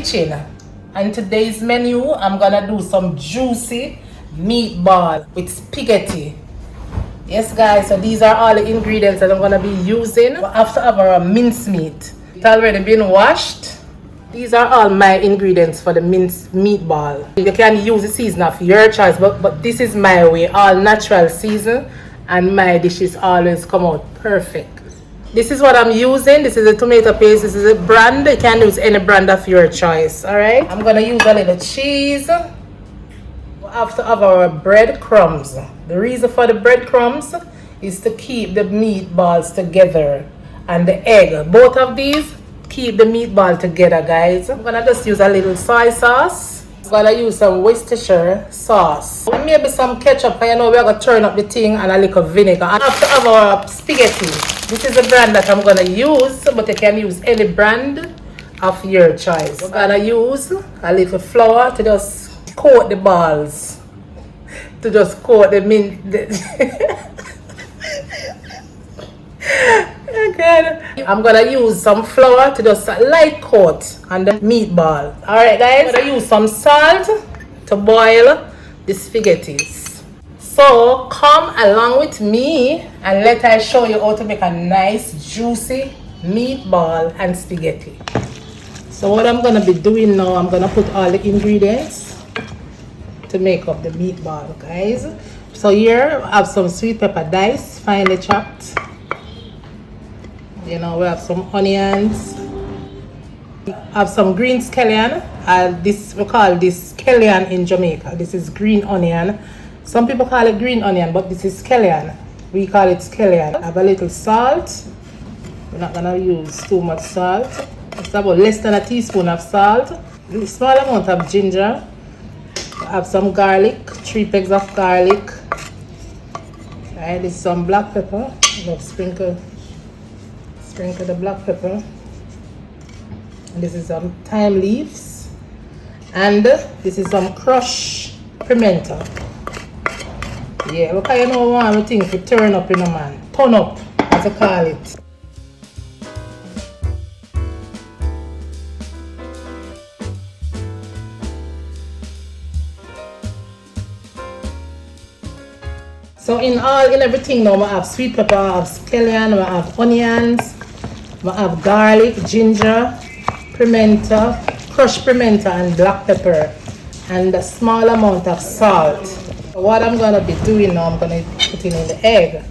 kitchen, and today's menu I'm gonna do some juicy meatball with spaghetti. Yes guys, so these are all the ingredients that I'm gonna be using. I have to have our mincemeat. It's already been washed. These are all my ingredients for the minced meatball. You can use the season of your choice, but this is my way, all natural season, and my dishes always come out perfect. This is what I'm using. This is a tomato paste. This is a brand. You can use any brand of your choice. Alright, I'm gonna use a little cheese. We have to have our breadcrumbs. The reason for the breadcrumbs is to keep the meatballs together, and the egg. Both of these keep the meatball together, guys. I'm gonna just use a little soy sauce. I'm gonna use some Worcestershire sauce. Maybe some ketchup, and you know we're gonna turn up the thing, and a little vinegar. And after have our spaghetti. This is a brand that I'm gonna use, but you can use any brand of your choice. We're gonna use a little flour to just coat the balls. To just coat the mint. I'm gonna use some flour to just light coat on the meatball. Alright guys, I'm gonna use some salt to boil the spaghettis. So come along with me and let I show you how to make a nice juicy meatball and spaghetti. So what I'm gonna be doing now, I'm gonna put all the ingredients to make up the meatball, guys. So here I have some sweet pepper diced, finely chopped. You know, we have some onions. I have some green scallion. We call this scallion in Jamaica. This is green onion. Some people call it green onion, but this is scallion. We call it scallion. I have a little salt. We're not gonna use too much salt. It's about less than a teaspoon of salt. A small amount of ginger. I have some garlic, 3 pegs of garlic. Right, this is some black pepper. Sprinkle the black pepper. And this is some thyme leaves. And this is some crushed pimento. Yeah, because you know one thing to turn up in a man. Turn up, as I call it. So in everything now, I have sweet pepper, I have scallion, I have onions, I have garlic, ginger, pimento, crushed pimento and black pepper, and a small amount of salt. What I'm gonna be doing now, I'm gonna put in the egg.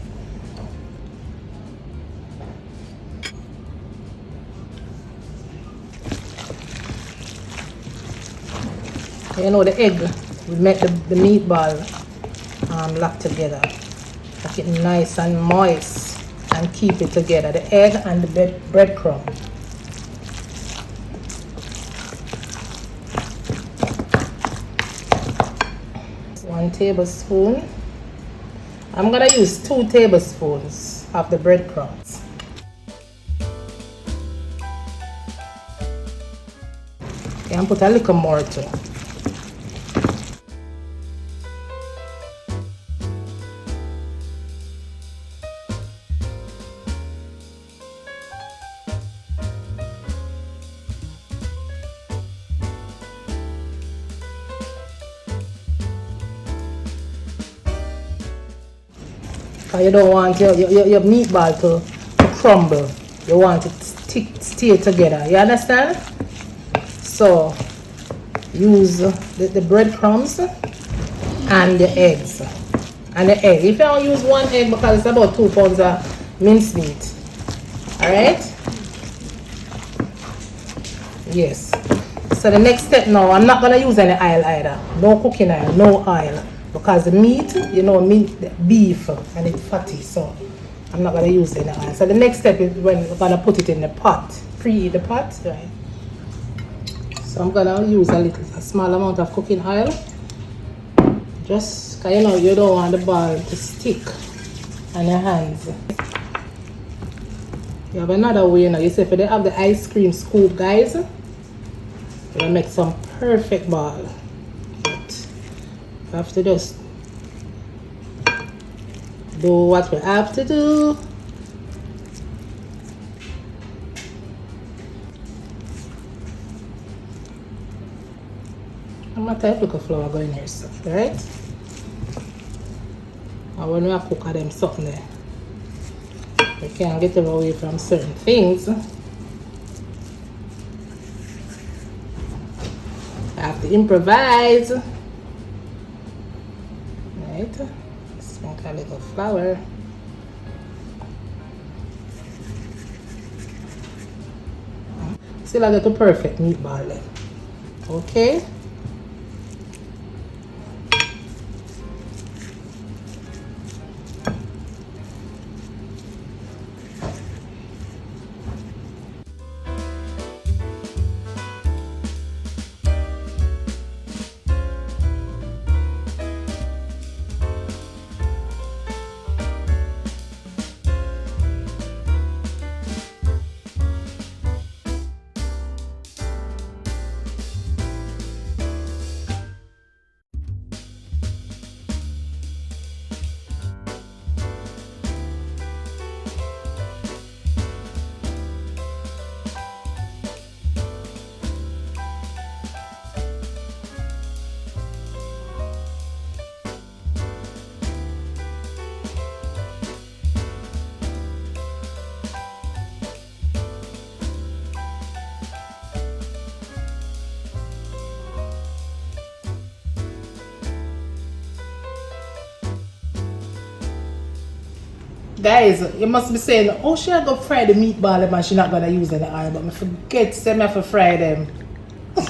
You know the egg will make the meatball lock together. Make it nice and moist and keep it together. The egg and the breadcrumb. 1 tablespoon. I'm gonna use 2 tablespoons of the breadcrumbs. Okay, and put a little more too. You don't want your meatball to crumble. You want it to stay together. You understand? So use the breadcrumbs and the eggs. And the egg. If you don't use 1 egg because it's about 2 pounds of mincemeat. Alright? Yes. So the next step now, I'm not gonna use any oil either. No cooking oil, no oil. Because the meat, you know, beef and it's fatty, so I'm not gonna use any oil. So the next step is when we're gonna put it in the pot, preheat the pot, right? So I'm gonna use a small amount of cooking oil, just cause you know you don't want the ball to stick on your hands. You have another way, you know. You see, if they have the ice cream scoop, guys, you're gonna make some perfect ball. Have to just do what we have to do. I'm not type of flour going here, so, right? And when we cook them something there, we can't get them away from certain things. I have to improvise. Right? Let's make a little flour. Still I get a perfect meatball then. Okay? Guys, you must be saying, oh, she gonna fry the meatball and she not gonna use any oil, but I forget to say me to fry them.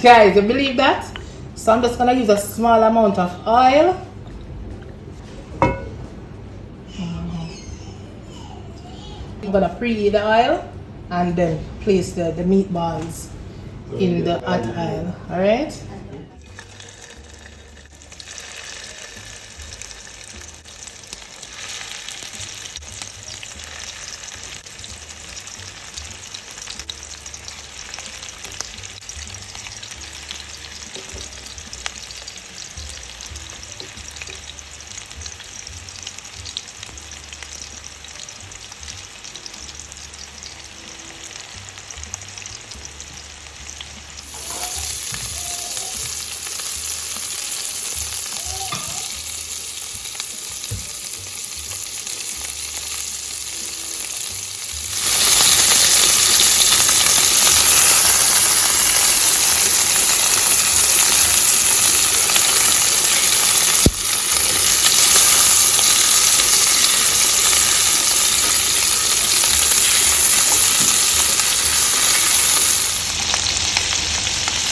Guys, you believe that? So I'm just gonna use a small amount of oil. I'm gonna preheat the oil and then place the meatballs in the hot oil. Alright?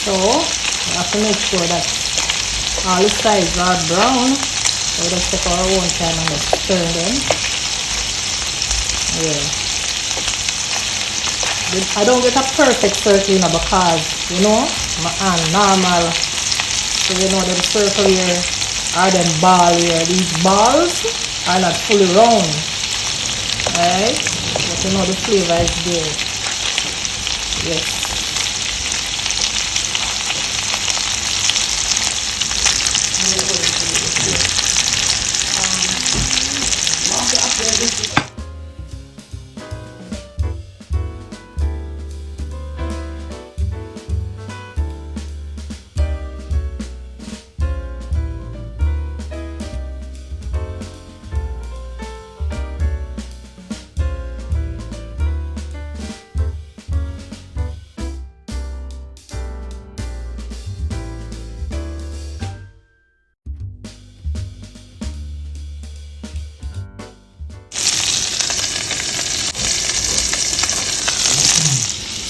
So we have to make sure that all the sides are brown. So we just take our own time and just stir them. Yeah. I don't get a perfect circle because, you know, my hand normal. So you know them circle here or them ball here. These balls are not fully round. Alright? But you know the flavor is there. Yes.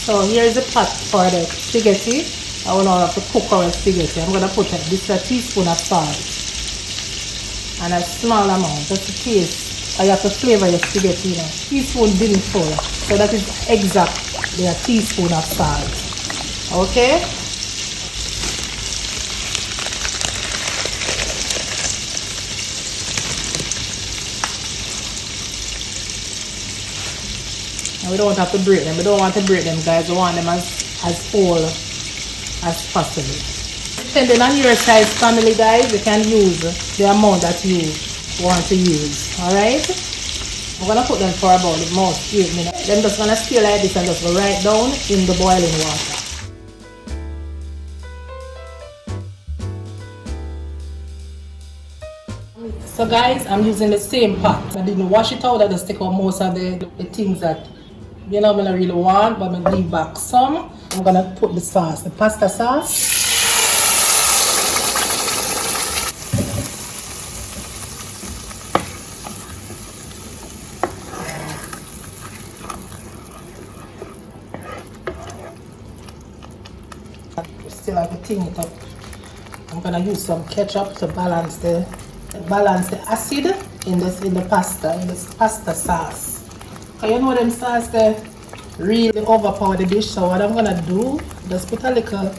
So here's the pot for the spaghetti. I want to have to cook our spaghetti. I'm going to put this a teaspoon of salt and a small amount just to taste. I have to flavor your spaghetti, you know. Teaspoon didn't full, so that is exactly a teaspoon of salt. Okay. And we don't have to break them. We don't want to break them, guys. We want them as whole as possible. Depending on your size family, guys, you can use the amount that you want to use. Alright? I'm gonna put them for about the most 8 minutes. Then I'm just gonna stay like this and just go right down in the boiling water. So guys, I'm using the same pot. I didn't wash it out. I just take out most of the things that I don't really want, but I'm leave back some. I'm gonna put the sauce, the pasta sauce. Still have to clean it up. I'm gonna use some ketchup to balance the acid in the pasta sauce. Cause you know them sauce they really overpower the dish. So what I'm gonna do, just put a little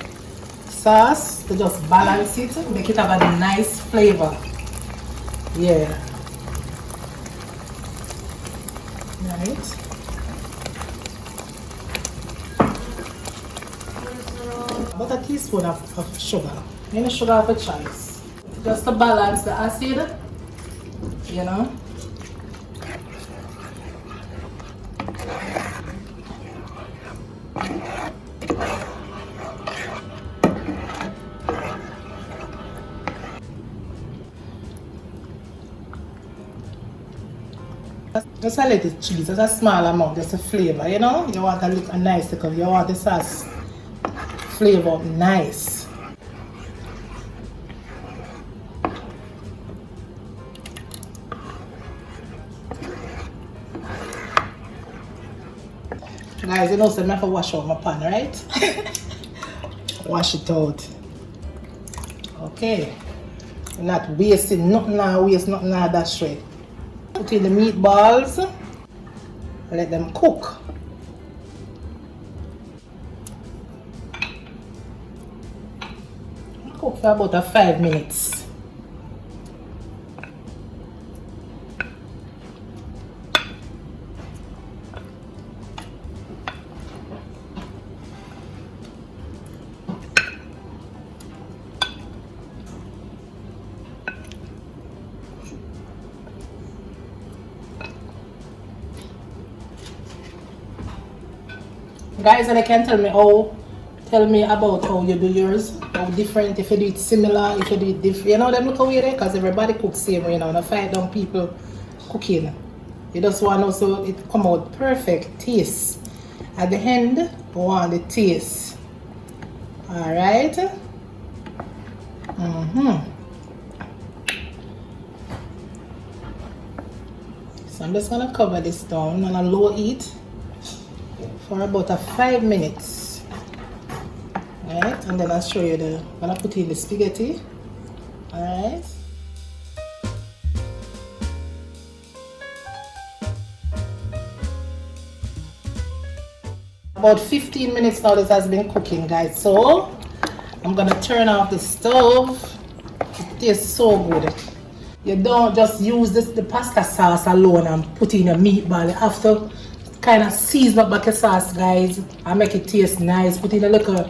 sauce to just balance it, make it have a nice flavor. Yeah. Right. About a teaspoon of sugar. Any sugar of a choice. Just to balance the acid, you know. Just a little cheese, just a small amount, just a flavor, you know. You want a nice little, you want the sauce flavor nice. Guys, you know, so I have to wash out my pan, right? Wash it out. Okay. You're not wasting nothing now, that's right. Put in the meatballs. Let them cook. Cook for about 5 minutes. Guys, and they can tell me about how you do yours, how different, if you do it similar, if you do it different. You know them look away there, because everybody cooks same way, you know, and I fight down people cooking. You just want also it come out perfect taste. At the end, you want the taste. Alright. So I'm just gonna cover this down on a low heat for about 5 minutes. Alright, and then I'll show you I'm gonna put in the spaghetti. Alright. About 15 minutes now this has been cooking, guys. So I'm gonna turn off the stove. It tastes so good. You don't just use the pasta sauce alone and put in a meatball. You have to kind of season up back the sauce, guys, and make it taste nice. Put in a little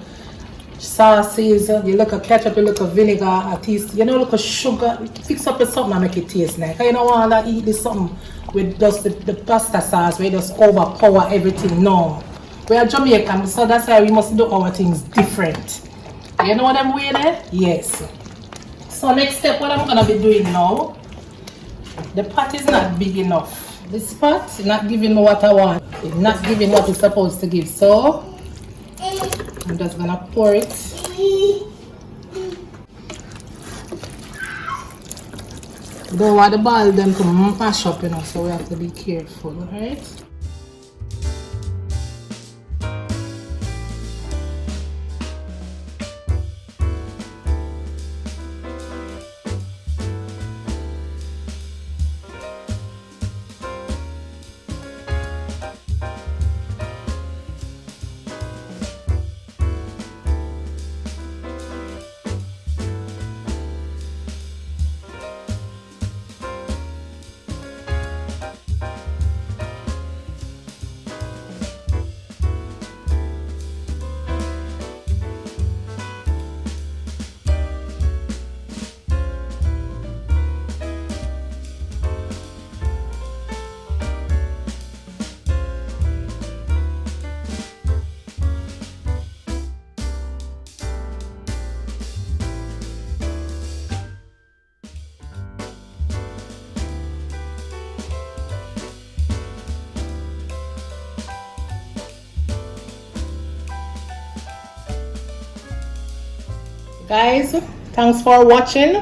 sauces, a little ketchup, a little vinegar, at least, you know, a little sugar. Fix up with something and make it taste nice. You don't want to eat this something with just the pasta sauce where you just overpower everything. No. We are Jamaican, so that's why we must do our things different. You know what I'm doing there? Yes. So next step, what I'm gonna be doing now, the pot is not big enough. This pot is not giving me what I want. It's not giving what it's supposed to give. So I'm just gonna pour it. Don't want the ball them to mash up, you know, so we have to be careful, alright? Guys, thanks for watching.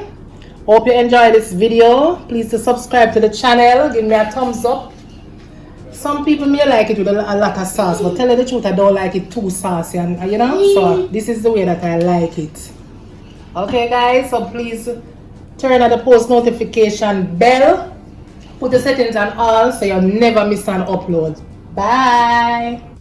Hope you enjoyed this video. Please to subscribe to the channel. Give me a thumbs up. Some people may like it with a lot of sauce, but tell you the truth, I don't like it too saucy, and you know, so this is the way that I like it. Okay guys, so please turn on the post notification bell. Put the settings on all so you'll never miss an upload. Bye.